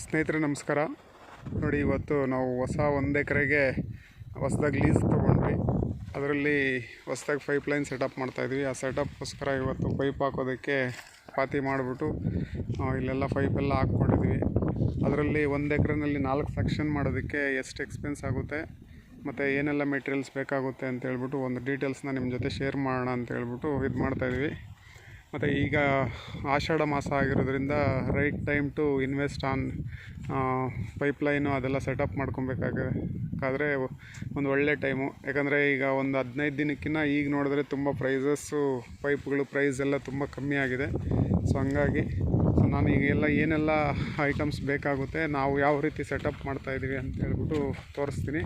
ಸ್ನೇಹಿತರೆ ನಮಸ್ಕಾರ. ನೋಡಿ, ಇವತ್ತು ನಾವು ಒಂದು ಎಕರೆಗೆ ಹೊಸದಾಗಿ ಲೀಸ್ ತೊಗೊಂಡ್ವಿ. ಅದರಲ್ಲಿ ಹೊಸದಾಗಿ ಪೈಪ್ಲೈನ್ ಸೆಟಪ್ ಮಾಡ್ತಾಯಿದ್ವಿ. ಆ ಸೆಟಪ್ಗೋಸ್ಕರ ಇವತ್ತು ಪೈಪ್ ಹಾಕೋದಕ್ಕೆ ಪಾತಿ ಮಾಡಿಬಿಟ್ಟು ಇಲ್ಲೆಲ್ಲ ಪೈಪೆಲ್ಲ ಹಾಕ್ಕೊಂಡಿದ್ವಿ. ಅದರಲ್ಲಿ 1 ಎಕರೆನಲ್ಲಿ 4 ಸೆಕ್ಷನ್ ಮಾಡೋದಕ್ಕೆ ಎಷ್ಟು ಎಕ್ಸ್ಪೆನ್ಸ್ ಆಗುತ್ತೆ ಮತ್ತು ಏನೆಲ್ಲ ಮೆಟೀರಿಯಲ್ಸ್ ಬೇಕಾಗುತ್ತೆ ಅಂತ ಹೇಳ್ಬಿಟ್ಟು ಒಂದು ಡೀಟೇಲ್ಸ್ನ ನಿಮ್ಮ ಜೊತೆ ಶೇರ್ ಮಾಡೋಣ ಅಂತ ಹೇಳ್ಬಿಟ್ಟು ಇದು ಮಾಡ್ತಾಯಿದ್ವಿ. ಮತ್ತು ಈಗ ಆಷಾಢ ಮಾಸ ಆಗಿರೋದ್ರಿಂದ right time to invest on pipeline ಅದೆಲ್ಲ ಸೆಟಪ್ ಮಾಡ್ಕೊಬೇಕಾದ್ರೆ ಒಂದು ಒಳ್ಳೆ ಟೈಮು. ಯಾಕಂದರೆ ಈಗ ಒಂದು 15 ದಿನಕ್ಕಿಂತ ಈಗ ನೋಡಿದ್ರೆ ತುಂಬ ಪ್ರೈಸಸ್ಸು ಪೈಪ್ಗಳು ಪ್ರೈಸ್ ಎಲ್ಲ ತುಂಬ ಕಮ್ಮಿ ಆಗಿದೆ. ಸೊ ಹಂಗಾಗಿ ನಾನು ಈಗೆಲ್ಲ ಏನೆಲ್ಲ ಐಟಮ್ಸ್ ಬೇಕಾಗುತ್ತೆ, ನಾವು ಯಾವ ರೀತಿ ಸೆಟಪ್ ಮಾಡ್ತಾಯಿದ್ದೀವಿ ಅಂತ ಹೇಳ್ಬಿಟ್ಟು ತೋರಿಸ್ತೀನಿ.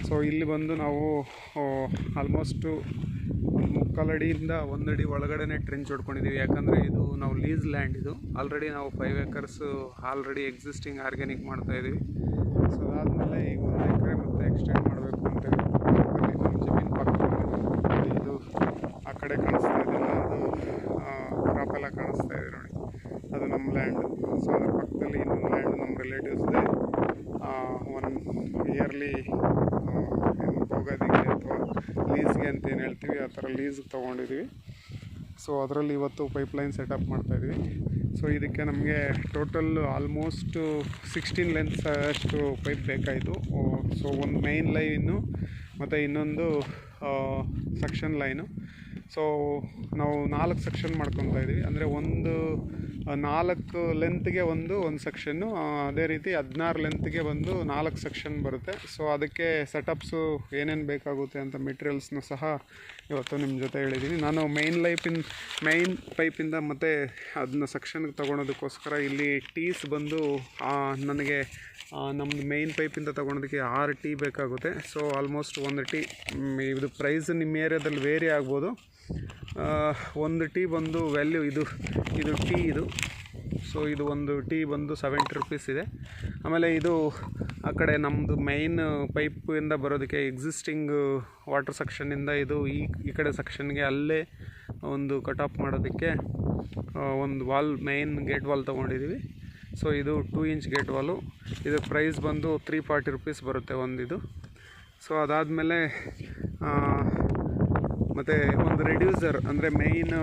ಸೊ ಇಲ್ಲಿ ಬಂದು ನಾವು ಆಲ್ಮೋಸ್ಟು 3/4 ಅಡಿಯಿಂದ 1 ಅಡಿ ಒಳಗಡೆ ಟ್ರೆಂಚ್ ಹೊಡ್ಕೊಂಡಿದ್ದೀವಿ. ಯಾಕಂದರೆ ಇದು ನಾವು ಲೀಸ್ ಲ್ಯಾಂಡ್, ಇದು ಆಲ್ರೆಡಿ ನಾವು 5 ಎಕರ್ಸು ಆಲ್ರೆಡಿ ಎಕ್ಸಿಸ್ಟಿಂಗ್ ಆರ್ಗ್ಯಾನಿಕ್ ಮಾಡ್ತಾಯಿದ್ದೀವಿ. ಸೊ ಅದಾದಮೇಲೆ ಈಗ 1 ಎಕರೆ ಮತ್ತು ಎಕ್ಸ್ಟೆಂಡ್ ಮಾಡಬೇಕು ಅಂತ ಹೇಳಿ ನಮ್ಮ ಜಮೀನು ಪಕ್ಕದಲ್ಲಿ ಇದು ಆ ಕಡೆ ಕಾಣಿಸ್ತಾ ಇದೆಯಲ್ಲ, ಅದು ಕ್ರಾಪೆಲ್ಲ ಕಾಣಿಸ್ತಾ ಇದೆ ನೋಡಿ, ಅದು ನಮ್ಮ ಲ್ಯಾಂಡ್. ಸೊ ಅದ್ರ ಪಕ್ಕದಲ್ಲಿ ಇನ್ನೊಂದು ಲ್ಯಾಂಡ್ ನಮ್ಮ ರಿಲೇಟಿವ್ಸ್ದೆ. 1 ಇಯರ್ಲಿ ಹೋಗೋದಕ್ಕೆ ಅಥವಾ ಲೀಸ್ಗೆ ಅಂತ ಏನು ಹೇಳ್ತೀವಿ, ಆ ಥರ ಲೀಸ್ಗೆ ತೊಗೊಂಡಿದ್ದೀವಿ. ಸೊ ಅದರಲ್ಲಿ ಇವತ್ತು ಪೈಪ್ಲೈನ್ ಸೆಟಪ್ ಮಾಡ್ತಾಯಿದ್ವಿ. ಸೊ ಇದಕ್ಕೆ ನಮಗೆ ಟೋಟಲ್ ಆಲ್ಮೋಸ್ಟ್ 16 ಲೆಂತ್ಸ್ ಅಷ್ಟು ಪೈಪ್ ಬೇಕಾಯಿತು. ಸೊ ಒಂದು ಮೇನ್ ಲೈನು ಮತ್ತು ಇನ್ನೊಂದು ಸೆಕ್ಷನ್ ಲೈನು. ಸೊ ನಾವು 4 ಸೆಕ್ಷನ್ ಮಾಡ್ಕೊತಾ ಇದ್ದೀವಿ. ಅಂದರೆ 4 ಲೆಂತ್ಗೆ ಒಂದು ಸೆಕ್ಷನ್ನು, ಅದೇ ರೀತಿ 16 ಲೆಂತ್ಗೆ 4 ಸೆಕ್ಷನ್ ಬರುತ್ತೆ. ಸೊ ಅದಕ್ಕೆ ಸೆಟಪ್ಸು ಏನೇನು ಬೇಕಾಗುತ್ತೆ ಅಂತ ಮೆಟೀರಿಯಲ್ಸ್ನು ಸಹ ಇವತ್ತು ನಿಮ್ಮ ಜೊತೆ ಹೇಳಿದ್ದೀನಿ. ನಾನು ಮೈನ್ ಪೈಪಿಂದ ಮತ್ತು ಅದನ್ನ ಸೆಕ್ಷನ್ಗೆ ತೊಗೊಳೋದಕ್ಕೋಸ್ಕರ ಇಲ್ಲಿ ಟೀಸ್ ಬಂದು ನನಗೆ ನಮ್ಮದು ಮೈನ್ ಪೈಪಿಂದ ತೊಗೊಳೋದಕ್ಕೆ 6 ಟೀ ಬೇಕಾಗುತ್ತೆ. ಸೊ ಆಲ್ಮೋಸ್ಟ್ 1 ಟೀ, ಇದು ಪ್ರೈಸ್ ನಿಮ್ಮ ಏರಿಯಾದಲ್ಲಿ ವೇರಿ ಆಗ್ಬೋದು. 1 ಟೀ ಬಂದು ವ್ಯಾಲ್ಯೂ ಇದು ಟೀ ಇದು. ಸೊ ಇದು 1 ಟೀ ಬಂದು 70 ರುಪೀಸ್ ಇದೆ. ಆಮೇಲೆ ಇದು ಆ ಕಡೆ ನಮ್ಮದು ಮೈನ್ ಪೈಪಿಂದ ಬರೋದಕ್ಕೆ ಎಕ್ಸಿಸ್ಟಿಂಗ್ ವಾಟರ್ ಸೆಕ್ಷನ್ನಿಂದ ಇದು ಈ ಕಡೆ ಸೆಕ್ಷನ್ಗೆ ಅಲ್ಲೇ ಒಂದು ಕಟ್ ಆಫ್ ಮಾಡೋದಕ್ಕೆ ಒಂದು ಮೈನ್ ಗೇಟ್ ವಾಲ್ ತೊಗೊಂಡಿದ್ದೀವಿ. ಸೊ ಇದು 2 ಇಂಚ್ ಗೇಟ್ ವಾಲು. ಇದು ಪ್ರೈಸ್ ಬಂದು 340 ರುಪೀಸ್ ಬರುತ್ತೆ ಒಂದಿದು. ಸೊ ಅದಾದಮೇಲೆ ಮತ್ತು ಒಂದು ರೆಡ್ಯೂಸರ್, ಅಂದರೆ ಮೈನು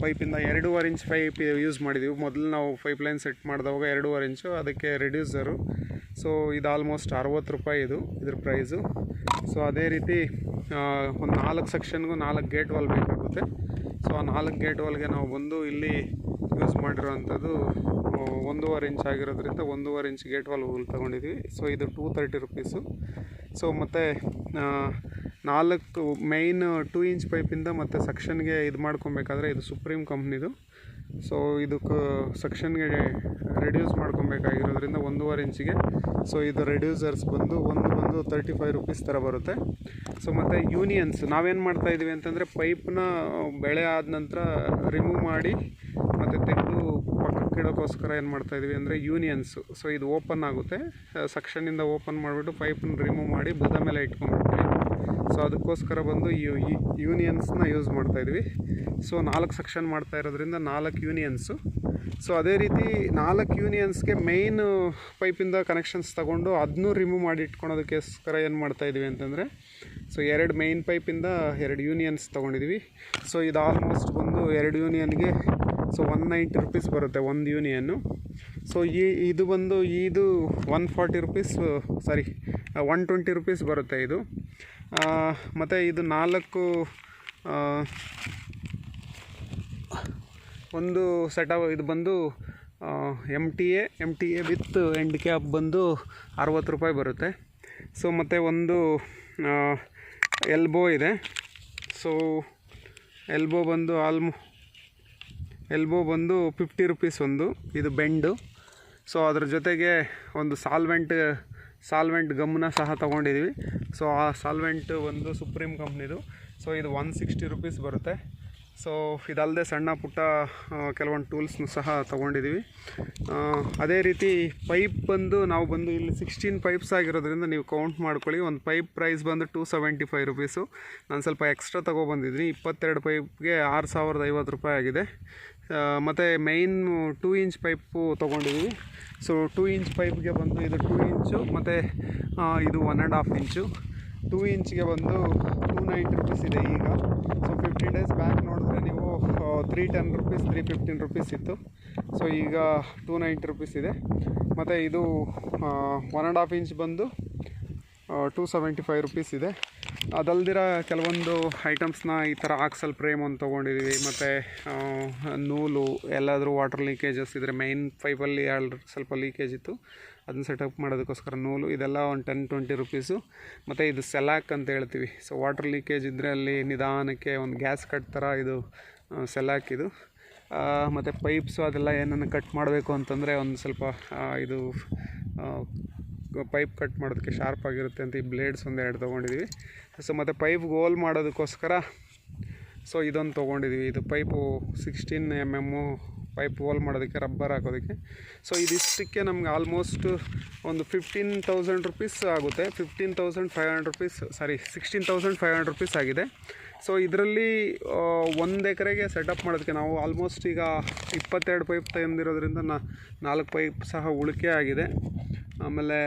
ಪೈಪಿಂದ 2.5 ಇಂಚ್ ಪೈಪ್ ಯೂಸ್ ಮಾಡಿದ್ದೀವಿ. ಮೊದಲು ನಾವು ಪೈಪ್ಲೈನ್ ಸೆಟ್ ಮಾಡಿದವಾಗ 2.5 ಇಂಚು, ಅದಕ್ಕೆ ರೆಡ್ಯೂಸರು. ಸೊ ಇದು ಆಲ್ಮೋಸ್ಟ್ 60 ರೂಪಾಯಿ ಇದ್ರ ಪ್ರೈಸು. ಸೊ ಅದೇ ರೀತಿ ಒಂದು 4 ಸೆಕ್ಷನ್ಗೂ 4 ಗೇಟ್ ವಾಲ್ ಬೇಕಾಗುತ್ತೆ. ಸೊ ಆ 4 ಗೇಟ್ ವಾಲ್ಗೆ ನಾವು ಬಂದು ಇಲ್ಲಿ ಯೂಸ್ ಮಾಡಿರೋವಂಥದ್ದು 1.5 ಇಂಚ್ ಆಗಿರೋದ್ರಿಂದ 1.5 ಇಂಚ್ ಗೇಟ್ ವಾಲ್ ತೊಗೊಂಡಿದ್ದೀವಿ. ಸೊ ಇದು 230 ರುಪೀಸು. ಸೊ ಮತ್ತು 4 ಮೈನ್ 2 ಇಂಚ್ ಪೈಪಿಂದ ಮತ್ತು ಸೆಕ್ಷನ್ಗೆ ಇದು ಮಾಡ್ಕೊಬೇಕಾದ್ರೆ ಇದು ಸುಪ್ರೀಂ ಕಂಪ್ನಿದು. ಸೊ ಇದಕ್ಕೆ ಸೆಕ್ಷನ್ಗೆ ರೆಡ್ಯೂಸ್ ಮಾಡ್ಕೊಬೇಕಾಗಿರೋದ್ರಿಂದ 1.5 ಇಂಚಿಗೆ. ಸೊ ಇದು ರೆಡ್ಯೂಸರ್ಸ್ ಬಂದು 35 ರುಪೀಸ್ ಥರ ಬರುತ್ತೆ. ಸೊ ಮತ್ತು ಯೂನಿಯನ್ಸ್ ನಾವೇನು ಮಾಡ್ತಾಯಿದ್ದೀವಿ ಅಂತಂದರೆ, ಪೈಪ್ನ ಬೆಳೆ ಆದ ನಂತರ ರಿಮೂವ್ ಮಾಡಿ ಮತ್ತು ತೆಗೆದು ಪಕ್ಕಕ್ಕೆ ಇಡೋಕ್ಕೋಸ್ಕರ ಏನು ಮಾಡ್ತಾಯಿದ್ದೀವಿ ಅಂದರೆ ಯೂನಿಯನ್ಸು. ಸೊ ಇದು ಓಪನ್ ಆಗುತ್ತೆ, ಸೆಕ್ಷನ್ನಿಂದ ಓಪನ್ ಮಾಡಿಬಿಟ್ಟು ಪೈಪನ್ನ ರಿಮೂವ್ ಮಾಡಿ ಬುದ ಮೇಲೆ ಇಟ್ಕೊಂಡ್ಬಿಡ್ತೀವಿ. ಸೊ ಅದಕ್ಕೋಸ್ಕರ ಬಂದು ಯೂನಿಯನ್ಸ್ನ ಯೂಸ್ ಮಾಡ್ತಾಯಿದ್ವಿ. ಸೊ 4 ಸೆಕ್ಷನ್ ಮಾಡ್ತಾ ಇರೋದ್ರಿಂದ 4 ಯೂನಿಯನ್ಸು. ಸೊ ಅದೇ ರೀತಿ 4 ಯೂನಿಯನ್ಸ್ಗೆ ಮೈನ್ ಪೈಪಿಂದ ಕನೆಕ್ಷನ್ಸ್ ತೊಗೊಂಡು ಅದನ್ನೂ ರಿಮೂವ್ ಮಾಡಿ ಇಟ್ಕೊಳೋದಕ್ಕೋಸ್ಕರ ಏನು ಮಾಡ್ತಾಯಿದ್ವಿ ಅಂತಂದರೆ, ಸೊ 2 ಮೈನ್ ಪೈಪಿಂದ 2 ಯೂನಿಯನ್ಸ್ ತೊಗೊಂಡಿದ್ವಿ. ಸೊ ಇದು ಆಲ್ಮೋಸ್ಟ್ ಬಂದು 2 ಯೂನಿಯನ್ಗೆ 190 ರುಪೀಸ್ ಬರುತ್ತೆ ಒಂದು ಯೂನಿಯನ್ನು. ಸೊ ಇದು 140 ರುಪೀಸ್, 120 ರುಪೀಸ್ ಬರುತ್ತೆ ಇದು. ಮತ್ತು ಇದು 4 ಒಂದು ಸೆಟಪ್, ಇದು ಬಂದು M T A with end cap ಬಂದು 60 ರೂಪಾಯಿ ಬರುತ್ತೆ. ಸೊ ಮತ್ತು ಒಂದು ಎಲ್ಬೋ ಇದೆ. ಸೊ ಎಲ್ಬೋ ಬಂದು 50 ರುಪೀಸ್ ಒಂದು, ಇದು ಬೆಂಡು. ಸೊ ಅದ್ರ ಜೊತೆಗೆ ಒಂದು ಸಾಲ್ವೆಂಟ್ ಗಮ್ನ ಸಹ ತೊಗೊಂಡಿದ್ದೀವಿ. ಸೊ ಆ ಸಾಲ್ವೆಂಟ್ ಒಂದು ಸುಪ್ರೀಂ ಕಂಪ್ನಿದು. ಸೊ ಇದು 160 ರುಪೀಸ್ ಬರುತ್ತೆ. ಸೊ ಇದಲ್ಲದೆ ಸಣ್ಣ ಪುಟ್ಟ ಕೆಲವೊಂದು ಟೂಲ್ಸ್ನು ಸಹ ತೊಗೊಂಡಿದ್ದೀವಿ. ಅದೇ ರೀತಿ ಪೈಪ್ ನಾವು ಇಲ್ಲಿ 16 ಪೈಪ್ಸ್ ಆಗಿರೋದ್ರಿಂದ ನೀವು ಕೌಂಟ್ ಮಾಡ್ಕೊಳ್ಳಿ. ಒಂದು ಪೈಪ್ ಪ್ರೈಸ್ ಬಂದು 275 ರುಪೀಸು. ನಾನು ಸ್ವಲ್ಪ ಎಕ್ಸ್ಟ್ರಾ ತೊಗೊಬಂದಿದ್ದೀನಿ. 22 ಪೈಪ್ಗೆ 6050 ರೂಪಾಯಿ ಆಗಿದೆ. ಮತ್ತು ಮೈನ್ 2 ಇಂಚ್ ಪೈಪು ತೊಗೊಂಡಿದ್ದೀವಿ. ಸೊ 2 ಇಂಚ್ ಪೈಪ್ಗೆ ಬಂದು ಇದು 2 ಇಂಚು ಮತ್ತು ಇದು 1.5 ಇಂಚು. 2 ಇಂಚ್ಗೆ ಬಂದು 290 ರುಪೀಸ್ ಇದೆ ಈಗ. ಸೊ 15 ಡೇಸ್ ಬ್ಯಾಕ್ ನೋಡಿದ್ರೆ ನೀವು 310 ರುಪೀಸ್ 315 ರುಪೀಸ್ ಇತ್ತು. ಸೊ ಈಗ 290 ರುಪೀಸ್ ಇದೆ. ಮತ್ತು ಇದು 1.5 ಇಂಚ್ ಬಂದು 275 ರುಪೀಸ್ ಇದೆ. ಅದಲ್ದಿರ ಕೆಲವೊಂದು ಐಟಮ್ಸ್ನ ಈ ಥರ ಆಕ್ಸಲ್ ಫ್ರೇಮ್ ಒಂದು ತೊಗೊಂಡಿದ್ದೀವಿ. ಮತ್ತು ನೂಲು ಎಲ್ಲಾದರೂ ವಾಟರ್ ಲೀಕೇಜಸ್ ಇದ್ದರೆ ಮೈನ್ ಪೈಪಲ್ಲಿ ಸ್ವಲ್ಪ ಲೀಕೇಜ್ ಇತ್ತು, ಅದನ್ನ ಸೆಟಪ್ ಮಾಡೋದಕ್ಕೋಸ್ಕರ ನೂಲು, ಇದೆಲ್ಲ ಒಂದು 10-20 ರುಪೀಸು. ಮತ್ತು ಇದು ಸೆಲಾಕ್ ಅಂತ ಹೇಳ್ತೀವಿ. ಸೊ ವಾಟರ್ ಲೀಕೇಜ್ ಇದ್ದರೆ ಅಲ್ಲಿ ನಿಧಾನಕ್ಕೆ ಒಂದು ಗ್ಯಾಸ್ ಕಟ್ ಥರ ಇದು ಸೆಲಾಕ್ ಇದು. ಮತ್ತು ಪೈಪ್ಸು ಅದೆಲ್ಲ ಏನನ್ನು ಕಟ್ ಮಾಡಬೇಕು ಅಂತಂದರೆ ಒಂದು ಸ್ವಲ್ಪ ಇದು ಪೈಪ್ ಕಟ್ ಮಾಡೋದಕ್ಕೆ ಶಾರ್ಪ್ ಆಗಿರುತ್ತೆ ಅಂತ ಈ ಬ್ಲೇಡ್ಸ್ ಒಂದು 2 ತೊಗೊಂಡಿದ್ದೀವಿ. ಸೊ ಮತ್ತು ಪೈಪ್ಗೆ ಹೋಲ್ ಮಾಡೋದಕ್ಕೋಸ್ಕರ ಸೊ ಇದೊಂದು ತೊಗೊಂಡಿದ್ದೀವಿ. ಇದು ಪೈಪು 16 mm ಪೈಪ್ ಹೋಲ್ ಮಾಡೋದಕ್ಕೆ, ರಬ್ಬರ್ ಹಾಕೋದಕ್ಕೆ. ಸೊ ಇದಿಷ್ಟಕ್ಕೆ ನಮ್ಗೆ ಆಲ್ಮೋಸ್ಟ್ ಒಂದು 15,000 ರುಪೀಸ್ ಆಗುತ್ತೆ. 15,500 ರುಪೀಸ್, 16,500 ರುಪೀಸ್ ಆಗಿದೆ. ಸೊ ಇದರಲ್ಲಿ 1 ಎಕರೆಗೆ ಸೆಟಪ್ ಮಾಡೋದಕ್ಕೆ ನಾವು ಆಲ್ಮೋಸ್ಟ್ ಈಗ 22 ಪೈಪ್ ತಂದಿರೋದ್ರಿಂದ 4 ಪೈಪ್ ಸಹ ಉಳಿಕೆ ಆಗಿದೆ. ಆಮೇಲೆ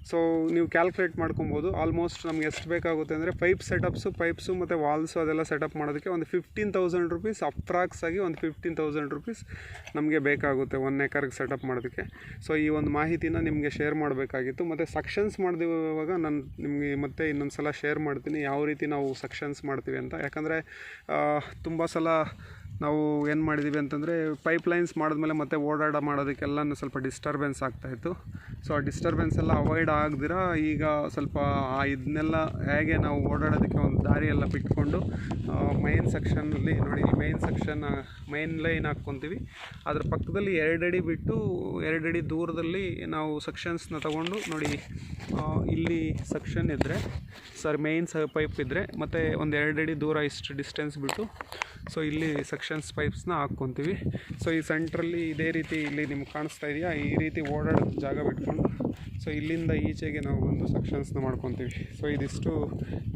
ಸೊ ನೀವು ಕ್ಯಾಲ್ಕುಲೇಟ್ ಮಾಡ್ಕೊಬೋದು ಆಲ್ಮೋಸ್ಟ್ ನಮ್ಗೆ ಎಷ್ಟು ಬೇಕಾಗುತ್ತೆ ಅಂದರೆ ಪೈಪ್ಸು ಮತ್ತು ವಾಲ್ಸು ಅದೆಲ್ಲ ಸೆಟಪ್ ಮಾಡೋದಕ್ಕೆ ಒಂದು 15,000 ರುಪೀಸ್ ಅಪ್ರಾಕ್ಸ್ ಆಗಿ ಒಂದು 15,000 ರುಪೀಸ್ ನಮಗೆ ಬೇಕಾಗುತ್ತೆ 1 ಎಕರ್ಗೆ ಸೆಟಪ್ ಮಾಡೋದಕ್ಕೆ. ಸೊ ಈ ಒಂದು ಮಾಹಿತಿನ ನಿಮಗೆ ಶೇರ್ ಮಾಡಬೇಕಾಗಿತ್ತು. ಮತ್ತು ಸಕ್ಷನ್ಸ್ ಮಾಡಿದೀವಾಗ ನಾನು ನಿಮಗೆ ಮತ್ತೆ ಇನ್ನೊಂದು ಸಲ ಶೇರ್ ಮಾಡ್ತೀನಿ ಯಾವ ರೀತಿ ನಾವು ಸಕ್ಷನ್ಸ್ ಮಾಡ್ತೀವಿ ಅಂತ. ಯಾಕಂದರೆ ತುಂಬ ಸಲ ನಾವು ಏನು ಮಾಡಿದ್ದೀವಿ ಅಂತಂದರೆ ಪೈಪ್ಲೈನ್ಸ್ ಮಾಡಿದ್ಮೇಲೆ ಮತ್ತೆ ಮಾಡೋದಕ್ಕೆಲ್ಲ ಸ್ವಲ್ಪ ಡಿಸ್ಟರ್ಬೆನ್ಸ್ ಆಗ್ತಾಯಿತ್ತು. ಸೊ ಆ ಡಿಸ್ಟರ್ಬೆನ್ಸ್ ಎಲ್ಲ ಅವಾಯ್ಡ್ ಆಗದಿರ ಈಗ ಸ್ವಲ್ಪ ಇದನ್ನೆಲ್ಲ ಹೇಗೆ ನಾವು ಓಡಾಡೋದಕ್ಕೆ ಒಂದು ದಾರಿ ಎಲ್ಲ ಬಿಟ್ಕೊಂಡು ಮೈನ್ ಸೆಕ್ಷನ್ನಲ್ಲಿ ನೋಡಿ, ಮೈನ್ ಸೆಕ್ಷನ್ ಮೈನ್ ಲೈನ್ ಹಾಕ್ಕೊತೀವಿ. ಅದ್ರ ಪಕ್ಕದಲ್ಲಿ 2 ಅಡಿ ಬಿಟ್ಟು 2 ಅಡಿ ದೂರದಲ್ಲಿ ನಾವು ಸೆಕ್ಷನ್ಸ್ನ ತಗೊಂಡು ನೋಡಿ, ಇಲ್ಲಿ ಸೆಕ್ಷನ್ ಇದ್ದರೆ ಮೈನ್ ಪೈಪ್ ಇದ್ದರೆ ಮತ್ತು ಒಂದು 2 ಅಡಿ ದೂರ ಇಷ್ಟು ಡಿಸ್ಟೆನ್ಸ್ ಬಿಟ್ಟು ಸೊ ಇಲ್ಲಿ ಸೆಕ್ಷನ್ಸ್ ಪೈಪ್ಸ್ನ ಹಾಕ್ಕೊತೀವಿ. ಸೊ ಈ ಸೆಂಟ್ರಲ್ಲಿ ಇದೇ ರೀತಿ ಇಲ್ಲಿ ನಿಮ್ಗೆ ಕಾಣಿಸ್ತಾ ಇದೆಯಾ, ಈ ರೀತಿ ಓಡಾಡೋ ಜಾಗ ಬಿಟ್ಕೊಂಡು ಸೊ ಇಲ್ಲಿಂದ ಈಚೆಗೆ ನಾವು ಬಂದು ಸೆಕ್ಷನ್ಸ್ನ ಮಾಡ್ಕೊತೀವಿ. ಸೊ ಇದಿಷ್ಟು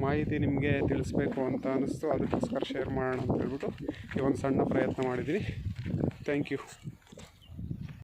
ಮಾಹಿತಿ ನಿಮಗೆ ತಿಳಿಸ್ಬೇಕು ಅಂತ ಅನ್ನಿಸ್ತು, ಅದಕ್ಕೋಸ್ಕರ ಶೇರ್ ಮಾಡೋಣ ಅಂತ ಹೇಳ್ಬಿಟ್ಟು ಈ ಒಂದು ಸಣ್ಣ ಪ್ರಯತ್ನ ಮಾಡಿದ್ದೀನಿ. Thank you.